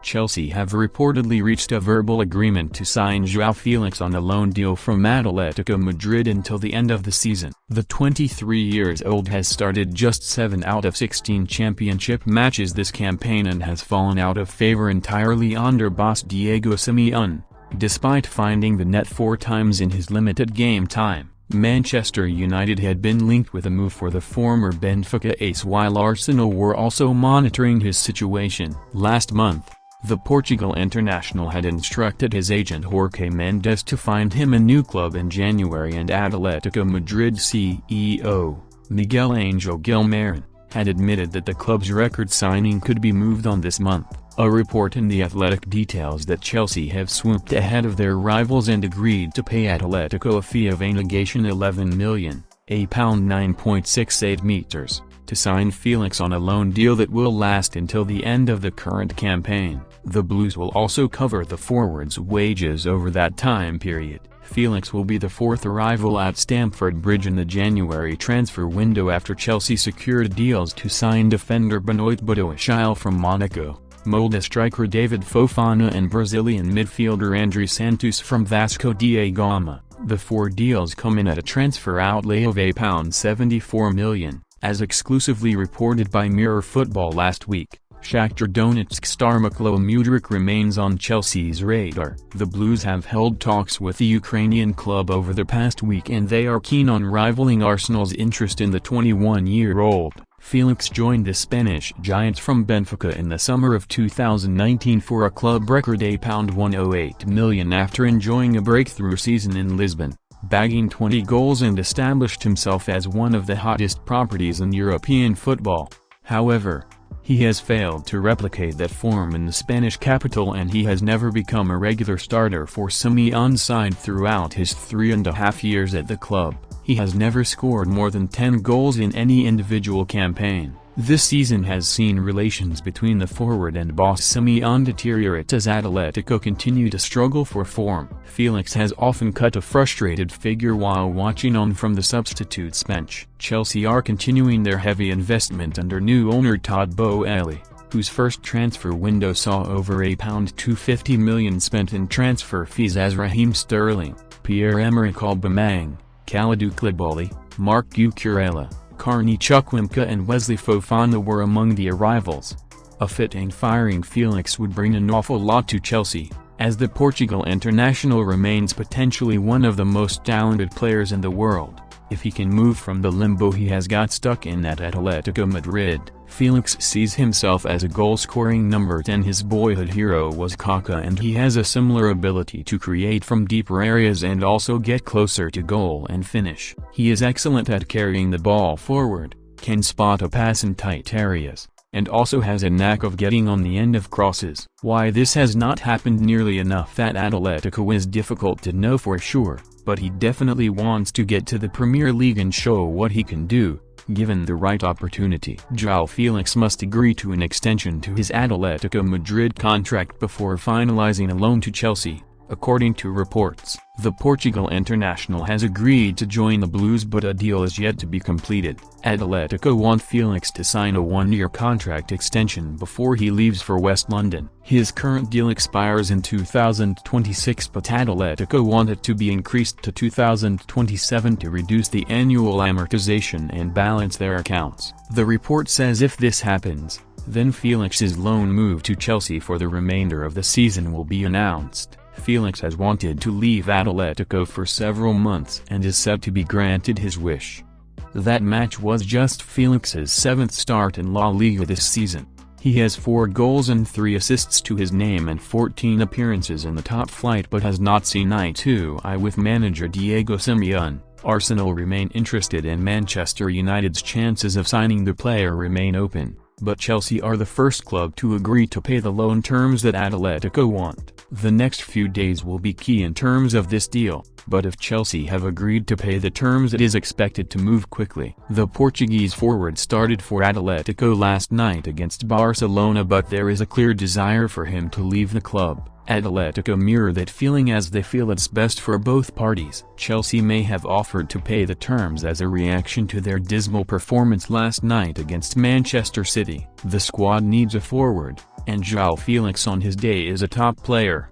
Chelsea have reportedly reached a verbal agreement to sign Joao Felix on a loan deal from Atletico Madrid until the end of the season. The 23-year-old has started just 7 out of 16 championship matches this campaign and has fallen out of favor entirely under boss Diego Simeone. Despite finding the net 4 times in his limited game time, Manchester United had been linked with a move for the former Benfica ace, while Arsenal were also monitoring his situation. Last month, the Portugal international had instructed his agent Jorge Mendes to find him a new club in January, and Atletico Madrid CEO, Miguel Angel Guilmarin, had admitted that the club's record signing could be moved on this month. A report in The Athletic details that Chelsea have swooped ahead of their rivals and agreed to pay Atletico a fee of a negation £11 million, £9.68 meters, to sign Felix on a loan deal that will last until the end of the current campaign. The Blues will also cover the forward's wages over that time period. Felix will be the 4th arrival at Stamford Bridge in the January transfer window after Chelsea secured deals to sign defender Benoit Badiashile from Monaco, Molde striker David Fofana and Brazilian midfielder André Santos from Vasco da Gama. The 4 deals come in at a transfer outlay of £74 million, as exclusively reported by Mirror Football last week. Shakhtar Donetsk star Mykhailo Mudryk remains on Chelsea's radar. The Blues have held talks with the Ukrainian club over the past week, and they are keen on rivaling Arsenal's interest in the 21-year-old. Felix joined the Spanish giants from Benfica in the summer of 2019 for a club record £108 million after enjoying a breakthrough season in Lisbon, bagging 20 goals and established himself as one of the hottest properties in European football. However, he has failed to replicate that form in the Spanish capital, and he has never become a regular starter for Simeone's side throughout his 3.5 years at the club. He has never scored more than 10 goals in any individual campaign. This season has seen relations between the forward and boss Simeone deteriorate as Atletico continue to struggle for form. Felix has often cut a frustrated figure while watching on from the substitutes bench. Chelsea are continuing their heavy investment under new owner Todd Boehly, whose first transfer window saw over £250 million spent in transfer fees as Raheem Sterling, Pierre-Emerick Aubameyang, Kalidou Koulibaly, Marc Cucurella, Carney Chukwuemeka and Wesley Fofana were among the arrivals. A fit and firing Felix would bring an awful lot to Chelsea, as the Portugal international remains potentially one of the most talented players in the world. If he can move from the limbo he has got stuck in at Atletico Madrid, Felix sees himself as a goal-scoring number 10. His boyhood hero was Kaká, and he has a similar ability to create from deeper areas and also get closer to goal and finish. He is excellent at carrying the ball forward, can spot a pass in tight areas, and also has a knack of getting on the end of crosses. Why this has not happened nearly enough at Atletico is difficult to know for sure, but he definitely wants to get to the Premier League and show what he can do, given the right opportunity. Joao Felix must agree to an extension to his Atletico Madrid contract before finalizing a loan to Chelsea, according to reports. The Portugal international has agreed to join the Blues, but a deal is yet to be completed. Atletico want Felix to sign a 1-year contract extension before he leaves for West London. His current deal expires in 2026, but Atletico want it to be increased to 2027 to reduce the annual amortization and balance their accounts. The report says if this happens, then Felix's loan move to Chelsea for the remainder of the season will be announced. Felix has wanted to leave Atletico for several months and is set to be granted his wish. That match was just Felix's 7th start in La Liga this season. He has 4 goals and 3 assists to his name and 14 appearances in the top flight, but has not seen eye to eye with manager Diego Simeone. Arsenal remain interested, and Manchester United's chances of signing the player remain open, but Chelsea are the first club to agree to pay the loan terms that Atletico want. The next few days will be key in terms of this deal, but if Chelsea have agreed to pay the terms, it is expected to move quickly. The Portuguese forward started for Atletico last night against Barcelona, but there is a clear desire for him to leave the club. Atletico mirror that feeling as they feel it's best for both parties. Chelsea may have offered to pay the terms as a reaction to their dismal performance last night against Manchester City. The squad needs a forward, and Joao Felix on his day is a top player.